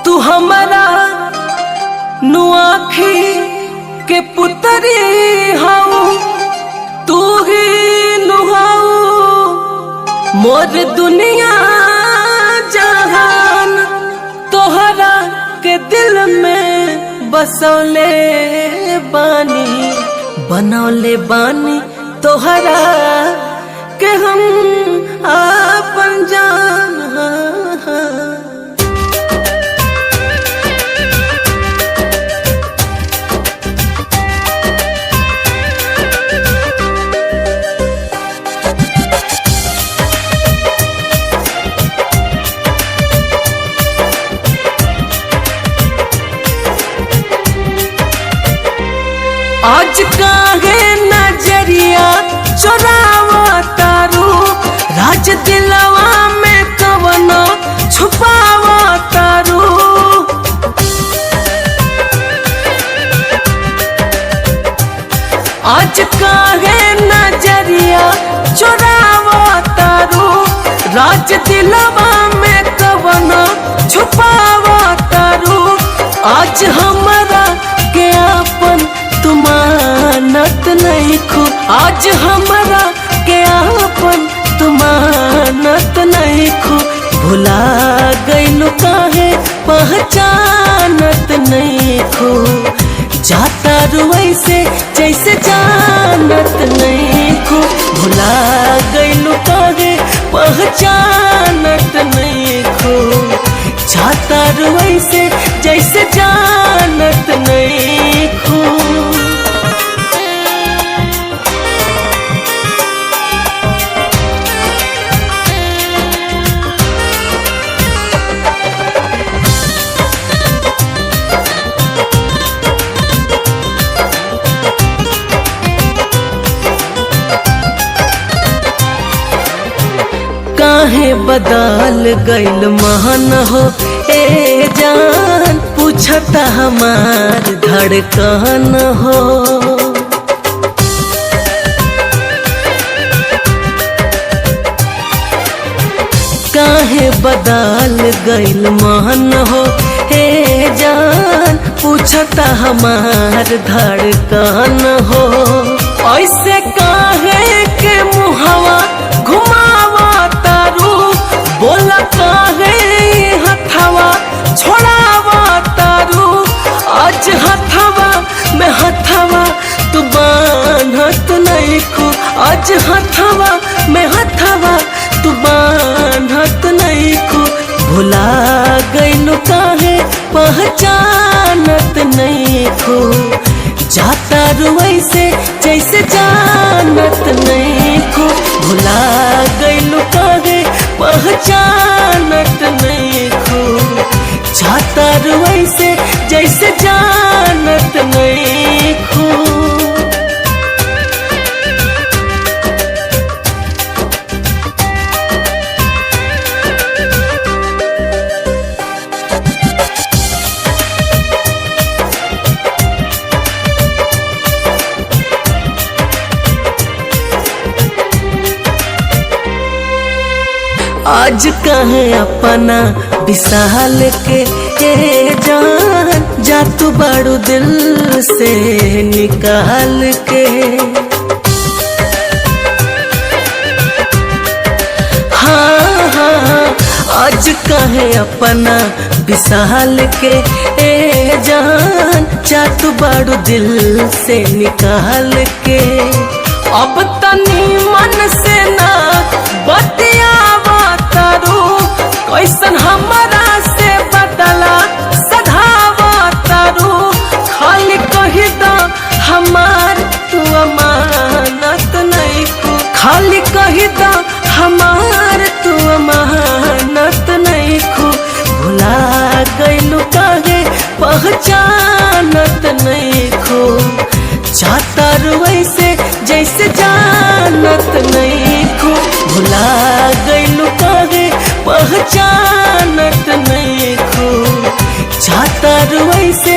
तू हमारा नुआखी के पुतरी हाउ, तू ही नुहाऊ मोर दुनिया जहान। तोहरा के दिल में बसौले बानी, बनौले बानी तोहरा के हम आपन जान। आज काहे नजरिया चोरावा तारू, राज दिलवा में कवनो छुपावा तारू। आज काहे नजरिया चोरावा तारू, राज दिलवा में कवनो छुपावा तारू। आज हमरा के आपन तुमानत नहीं खो, आज हमरा के आपन तुमानत नहीं खो। भुला गइलू काहे पहचानत नहीं खो, जाता रुई से जैसे जानत नहीं खो। भुला गइलू काहे पहचानत नहीं खो, जाता रुई से जैसे जानत नहीं खो। काहे बदल गइल महन हो ए जान, पूछता हमार धड़कन हो। काहे बदल गइल महन हो ए जान, पूछता हमार धड़कन हो। ऐसे काहे के मुहवा घुमावा तारू, बोला काहे हथवा छोड़ावा तारू। आज हथवा में हथवा तू बांधत नहीं खो, आज हथवा में हथवा तू बांधत नहीं खो। भुला गइलू काहे पहचानत नहीं खो, जाता रुई से जैसे जानत नहीं खो। भुला गइलू काहे पहचानत नहीं खो, जाता रुई से जैसे जानत नहीं खो। आज कहे अपना विशाल के ए जान, जा तू बड़ू दिल से निकाल के। हाँ हाँ आज कहे अपना विशाल के ए जान, जा तू बड़ू दिल से निकाल के। अब तनी मन से ना बतियावा तारू, कैसन हमरा से बदला सधावा तारू। खाली कही दा हमार तू अमानत नहीं खो, खाली कही दा हमार तू अमानत नहीं खो। भुला गइलू काहे पहचानत नहीं खो, जाता रुई से जैसे जानत नहीं खो। भुला गइलू काहे पहचानत नहीं खो, जाता रुई से